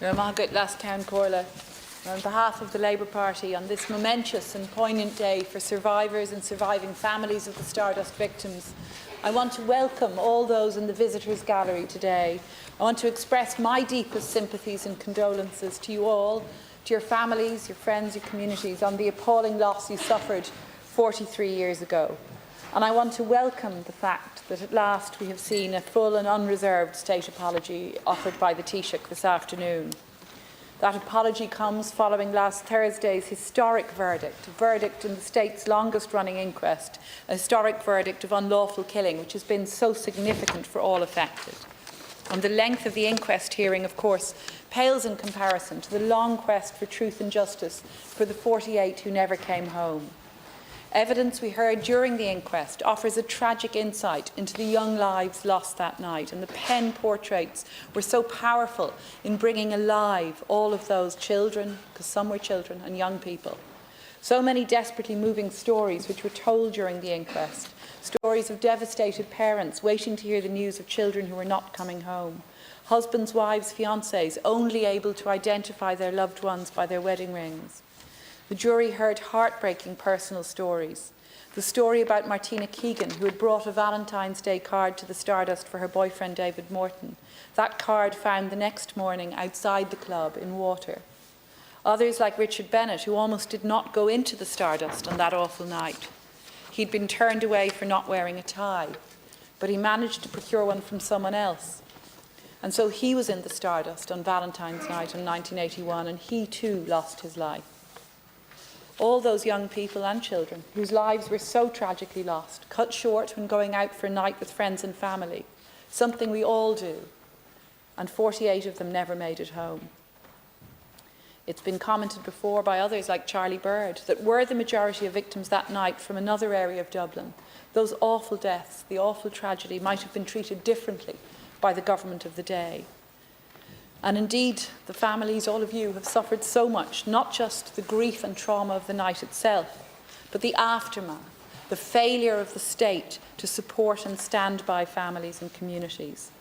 Margaret Lascairn Corla. On behalf of the Labour Party, on this momentous and poignant day for survivors and surviving families of the Stardust victims, I want to welcome all those in the visitors' gallery today. I want to express my deepest sympathies and condolences to you all, to your families, your friends, your communities, on the appalling loss you suffered 43 years ago. And I want to welcome the fact that at last we have seen a full and unreserved state apology offered by the Taoiseach this afternoon. That apology comes following last Thursday's historic verdict, a verdict in the state's longest-running inquest, a historic verdict of unlawful killing, which has been so significant for all affected. And the length of the inquest hearing, of course, pales in comparison to the long quest for truth and justice for the 48 who never came home. Evidence we heard during the inquest offers a tragic insight into the young lives lost that night, and the pen portraits were so powerful in bringing alive all of those children, because some were children, and young people. So many desperately moving stories which were told during the inquest, stories of devastated parents waiting to hear the news of children who were not coming home, husbands, wives, fiancés only able to identify their loved ones by their wedding rings. The jury heard heartbreaking personal stories. The story about Martina Keegan, who had brought a Valentine's Day card to the Stardust for her boyfriend David Morton. That card found the next morning outside the club in water. Others like Richard Bennett, who almost did not go into the Stardust on that awful night. He'd been turned away for not wearing a tie, but he managed to procure one from someone else. And so he was in the Stardust on Valentine's night in 1981, and he too lost his life. All those young people and children whose lives were so tragically lost, cut short when going out for a night with friends and family, something we all do, and 48 of them never made it home. It's been commented before by others like Charlie Bird that were the majority of victims that night from another area of Dublin, those awful deaths, the awful tragedy might have been treated differently by the government of the day. And indeed, the families, all of you, have suffered so much, not just the grief and trauma of the night itself, but the aftermath, the failure of the state to support and stand by families and communities.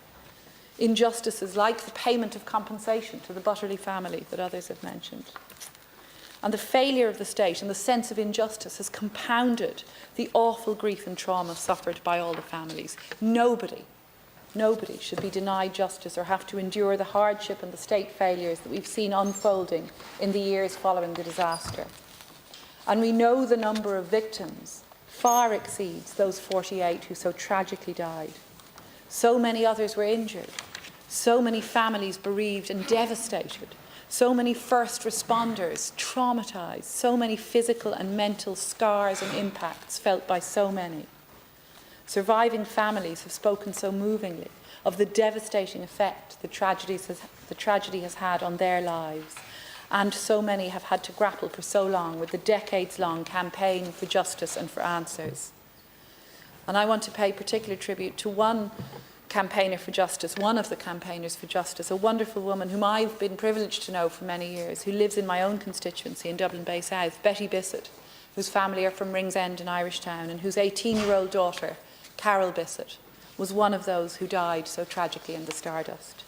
Injustices like the payment of compensation to the Butterley family that others have mentioned. And the failure of the state and the sense of injustice has compounded the awful grief and trauma suffered by all the families. Nobody should be denied justice or have to endure the hardship and the state failures that we've seen unfolding in the years following the disaster. And we know the number of victims far exceeds those 48 who so tragically died. So many others were injured, so many families bereaved and devastated, so many first responders traumatised, so many physical and mental scars and impacts felt by so many. Surviving families have spoken so movingly of the devastating effect the tragedy has had on their lives, and so many have had to grapple for so long with the decades-long campaign for justice and for answers. And I want to pay particular tribute to one campaigner for justice, one of the campaigners for justice, a wonderful woman whom I've been privileged to know for many years, who lives in my own constituency in Dublin Bay South, Betty Bissett, whose family are from Ringsend in Irishtown, and whose 18-year-old daughter, Carol Bissett, was one of those who died so tragically in the Stardust.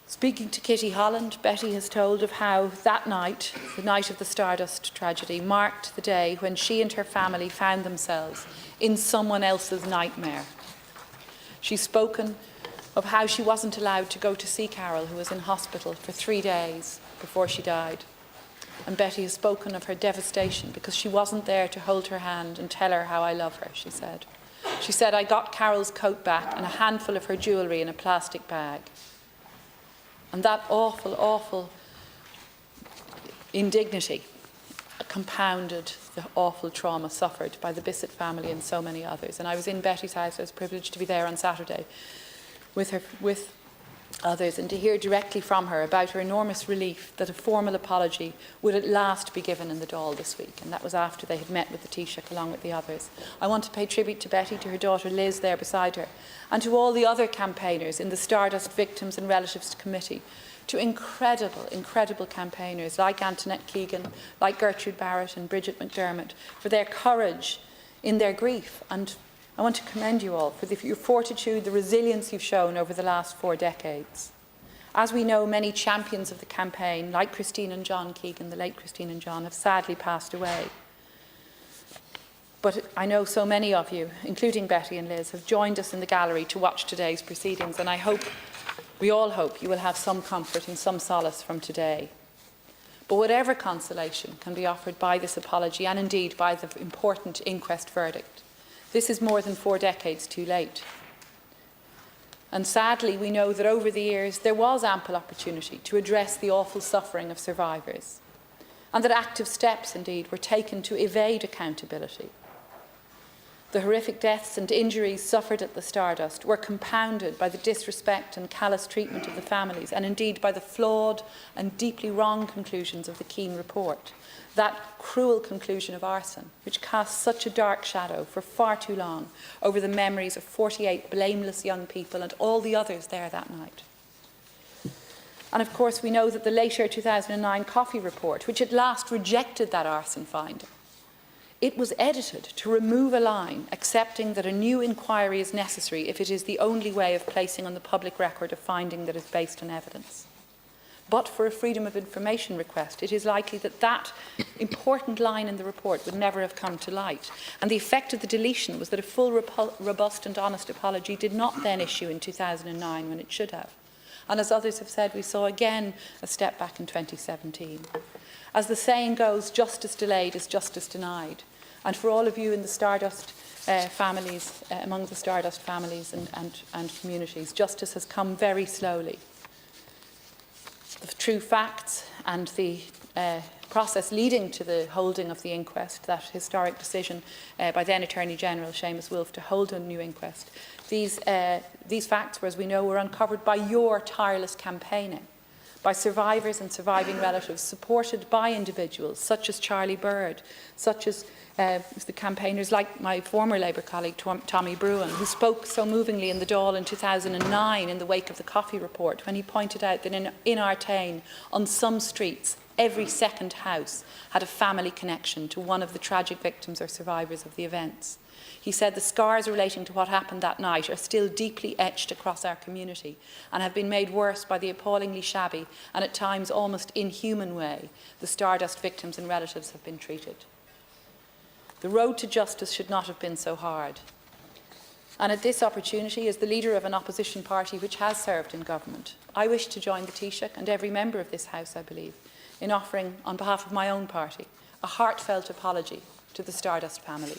Speaking to Kitty Holland, Betty has told of how that night, the night of the Stardust tragedy, marked the day when she and her family found themselves in someone else's nightmare. She's spoken of how she wasn't allowed to go to see Carol, who was in hospital for 3 days before she died. And Betty has spoken of her devastation because she wasn't there to hold her hand and tell her how I love her, she said. She said, I got Carol's coat back and a handful of her jewellery in a plastic bag. And that awful, awful indignity compounded the awful trauma suffered by the Bissett family and so many others. And I was in Betty's house. I was privileged to be there on Saturday with others and to hear directly from her about her enormous relief that a formal apology would at last be given in the Dáil this week, and that was after they had met with the Taoiseach along with the others. I want to pay tribute to Betty, to her daughter Liz there beside her, and to all the other campaigners in the Stardust Victims and Relatives Committee, to incredible, incredible campaigners like Antoinette Keegan, like Gertrude Barrett and Bridget McDermott, for their courage in their grief. And I want to commend you all for your fortitude, the resilience you've shown over the last 4 decades. As we know, many champions of the campaign, like Christine and John Keegan, the late Christine and John, have sadly passed away. But I know so many of you, including Betty and Liz, have joined us in the gallery to watch today's proceedings, and we all hope you will have some comfort and some solace from today. But whatever consolation can be offered by this apology, and indeed by the important inquest verdict, this is more than 4 decades too late. And sadly, we know that over the years there was ample opportunity to address the awful suffering of survivors, and that active steps, indeed, were taken to evade accountability. The horrific deaths and injuries suffered at the Stardust were compounded by the disrespect and callous treatment of the families, and indeed by the flawed and deeply wrong conclusions of the Keane report. That cruel conclusion of arson, which cast such a dark shadow for far too long over the memories of 48 blameless young people and all the others there that night. And of course, we know that the later 2009 Coffey report, which at last rejected that arson finding, it was edited to remove a line accepting that a new inquiry is necessary if it is the only way of placing on the public record a finding that is based on evidence. But for a freedom of information request, it is likely that that important line in the report would never have come to light. And the effect of the deletion was that a full, robust and honest apology did not then issue in 2009 when it should have. And as others have said, we saw again a step back in 2017. As the saying goes, justice delayed is justice denied. And for all of you in the Stardust families, among the Stardust families and communities, justice has come very slowly. The true facts and the process leading to the holding of the inquest, that historic decision by then Attorney General Seamus Wolfe to hold a new inquest, these facts, as we know, were uncovered by your tireless campaigning, by survivors and surviving relatives, supported by individuals such as Charlie Bird, such as the campaigners like my former Labour colleague Tommy Bruin, who spoke so movingly in the Dáil in 2009 in the wake of the Coffey report, when he pointed out that in Artane, on some streets, every second house had a family connection to one of the tragic victims or survivors of the events. He said the scars relating to what happened that night are still deeply etched across our community and have been made worse by the appallingly shabby and at times almost inhuman way the Stardust victims and relatives have been treated. The road to justice should not have been so hard. And at this opportunity, as the leader of an opposition party which has served in government, I wish to join the Taoiseach and every member of this House, I believe, in offering, on behalf of my own party, a heartfelt apology to the Stardust family.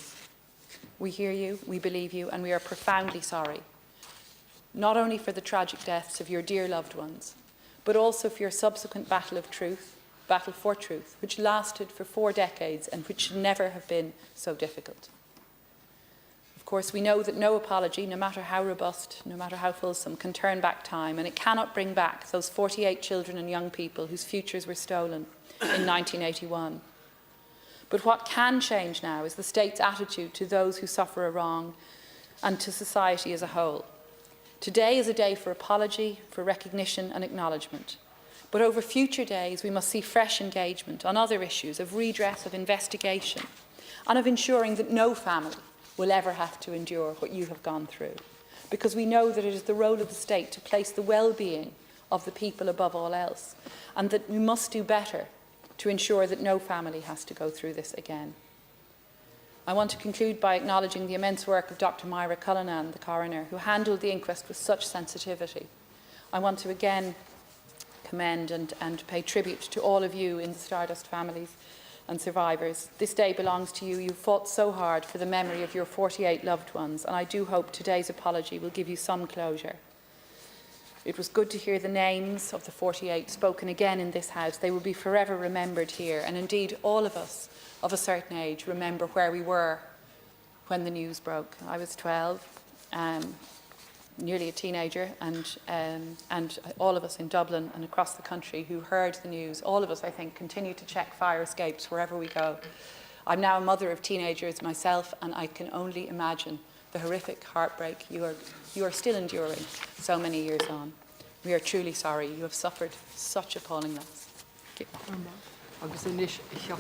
We hear you, we believe you, and we are profoundly sorry, not only for the tragic deaths of your dear loved ones, but also for your subsequent battle for truth, which lasted for 4 decades and which should never have been so difficult. Of course, we know that no apology, no matter how robust, no matter how fulsome, can turn back time, and it cannot bring back those 48 children and young people whose futures were stolen in 1981. But what can change now is the state's attitude to those who suffer a wrong and to society as a whole. Today is a day for apology, for recognition and acknowledgement. But over future days, we must see fresh engagement on other issues of redress, of investigation, and of ensuring that no family will ever have to endure what you have gone through. Because we know that it is the role of the state to place the well-being of the people above all else, and that we must do better to ensure that no family has to go through this again. I want to conclude by acknowledging the immense work of Dr. Myra Cullinan, the coroner, who handled the inquest with such sensitivity. I want to again commend and pay tribute to all of you in the Stardust families and survivors. This day belongs to you. You fought so hard for the memory of your 48 loved ones, and I do hope today's apology will give you some closure. It was good to hear the names of the 48 spoken again in this House. They will be forever remembered here, and indeed all of us of a certain age remember where we were when the news broke. I was 12, nearly a teenager, and all of us in Dublin and across the country who heard the news, all of us, I think, continue to check fire escapes wherever we go. I'm now a mother of teenagers myself, and I can only imagine the horrific heartbreak you are still enduring so many years on. We are truly sorry. You have suffered such appalling loss. Thank you.